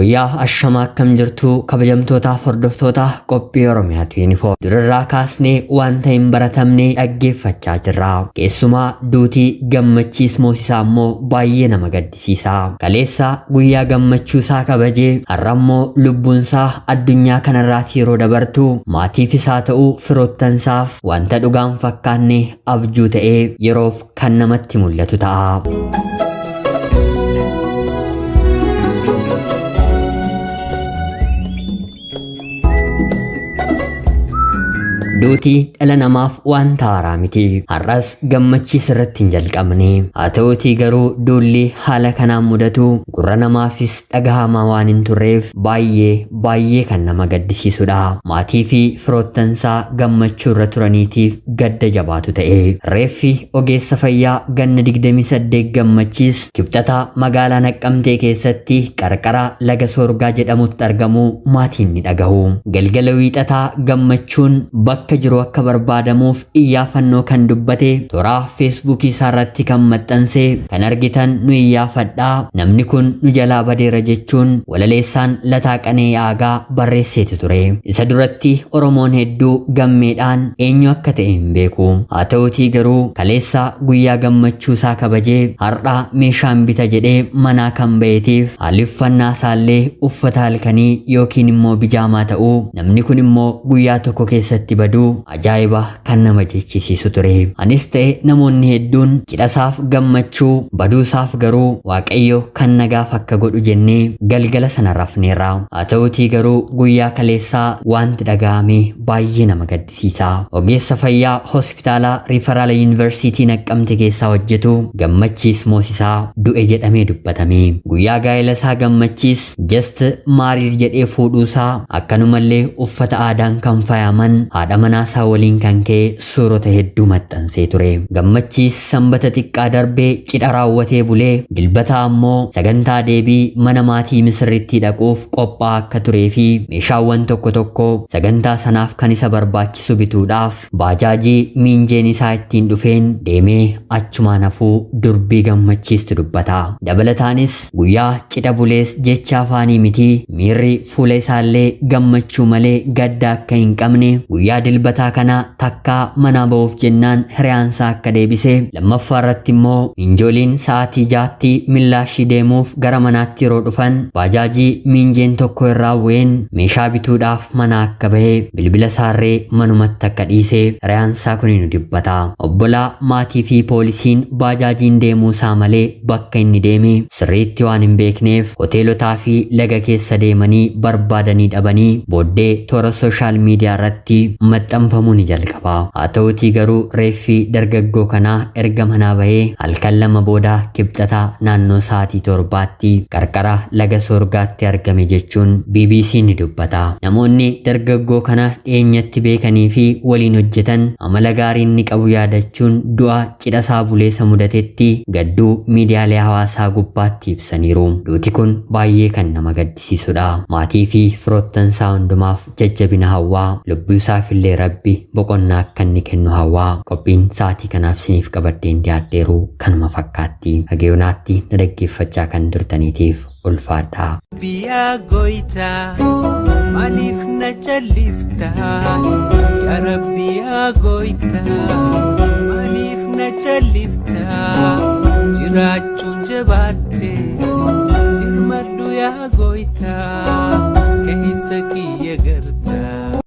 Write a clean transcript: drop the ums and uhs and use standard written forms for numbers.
Guyyaa ashamaa akkam jirtu kabajamtoota hordoftoota qophii Oromiyaatu yuunifoom. Durarraa kaasnee wanta hin baratamne dhaggeeffachaa jirra. Keessumaa duutii gammachiis moosisaa immoo baay'ee nama gaddisiisa. Kaleessa guyyaa gammachuusaa kabajee har'ammoo lubbuunsaa addunyaa kanarraati yeroo dabartu maatiif isaa ta'uu firoottansaaf wanta dhugaan fakkaanne abjuu ta'ee yeroof kan namatti mul'atu ta'a. Duutii dhala namaaf wanta haaraa miti. Har'as gammachiis irratti hin jalqabne. Haa ta'uutii garuu duulli haala kanaan mudatu gurra namaafis dhagahamaa waan hin turreef baay'ee kan nama gaddisiisudha. Maatii fi firoottansaa gammachuu irra turaniitiif gadda jabaatu ta'e. Reeffi ogeessa fayyaa ganna 28 gammachiis kibxata magaalaa Naqqamtee keessatti qarqara laga Soorgaa jedhamutti argamu maatiin ni dhagahu. Galgala wiixataa gammachuun bakka jiru akka barbaadamuuf iyyaafannoo kan dubbate toora feesbuukii isaa irratti kan maxxanse kan argitan nu iyyaafadhaa namni kun nu jalaa badeera jechuun walaleessaan Lataa Qanee Aagaa barreesseeti ture. Isa duratti Oromoon hedduu gammeedhaan eenyu akka ta'e hin beeku. Haa ta'uutii garuu kaleessa guyyaa gammachuu isaa kabajee har'a meeshaan bita jedhee manaa kan ba'eetiif haalli uffannaa isaallee uffata halkanii yookiin immoo bijaamaa ta'uu namni kun immoo guyyaa tokko keessatti badu ajaa'iba kan nama jechisiisu ture. Anis ta'e namoonni hedduun cidhasaaf gammachuu baduusaaf garuu Waaqayyo kan nagaaf akka godhu jennee galgala sana rafneerra. Haa ta'uutii garuu guyyaa kaleessaa wanti dhaga'ame baay'ee nama gaddisiisa. Ogeessa fayyaa hospitaala Rifaraala Yuunivarsiitii Naqqamte keessaa hojjetu gammachiis moosisaa du'e jedhamee dubbatame. Guyyaa gaa'ela isaa gammachiis just maariir jedhee fuudhuusaa akkanumallee uffata aadaan kan faayaman haadha manaasaa waliin kan ka'e suurota hedduu maxxansee ture. Gammachiis sanbata xiqqaa darbee cidha raawwatee bulee dilbata ammoo sagantaa deebii mana maatii misirritti dhaquuf qophaa'aa akka turee fi meeshaawwan tokko tokko sagantaa sanaaf kan isa barbaachisu bituudhaaf baajaajii miinjeen isaa ittiin dhufeen deemee achumaan hafuu durbii gammachiistu dubbata. Dabalataanis guyyaa cidha bulees jecha afaanii miti miirri fuula isaallee gammachuu malee gadda akka hin qabne guyyaa dilbataa kana takkaa manaa ba'uuf jennaan hiriyaansaa akka deebise lammaffaa irratti immoo miinjooliin sa'aatii 6tti millaashii deemuuf gara manaatti yeroo dhufan baajaajii miinjeen tokko irraa bu'een meeshaa bituudhaaf mana akka bahe bilbila isaarree manumatti akka dhiise hiriyaansaa kun nu dubbata. Obbolaa maatii fi poolisiin baajaajiin deemuu isaa malee bakka inni deeme sirriitti waan hin beekneef hoteelotaa fi laga keessa deemanii barbaadanii dhabanii booddee toora sooshaal miidiyaa irratti maxxanfamuu ni jalqaba. Haa ta'uutii garuu reeffi dargaggoo kanaa erga manaa bahee halkan lama booda kibxata naannoo sa'aatii 7tti qarqara laga Soorgaatti argame jechuun BBC ni dubbata. Namoonni dargaggoo kana dhiyeenyatti beekanii fi waliin hojjetan amala gaarii inni qabu yaadachuun du'a cidhasaa buleessa mudatetti gadduu miidiyaalee hawaasaa gubbaatti ibsaniiru. Duuti kun baay'ee kan nama gaddisiisudha. Maatii fi firoottansaa hundumaaf jajjabina hawwaa lubbuu isaaf illee Rabbi boqonnaa akka inni kennu hawwaa. Qophiin sa'aatii kanaaf siniif qabadheen dhiyaadheeru kanuma fakkaatti. Dhaggeeffattoonni na dhaggeeffachaa kan turtaniitiif ulfaadhaa. Biyaa gooytaa maaliif na jalliftaa yaa Rabbi yaa gooytaa maaliif na jalliftaa jiraachuun jabaattee hirmadhu yaa gooytaa keessa kiyya gartaa.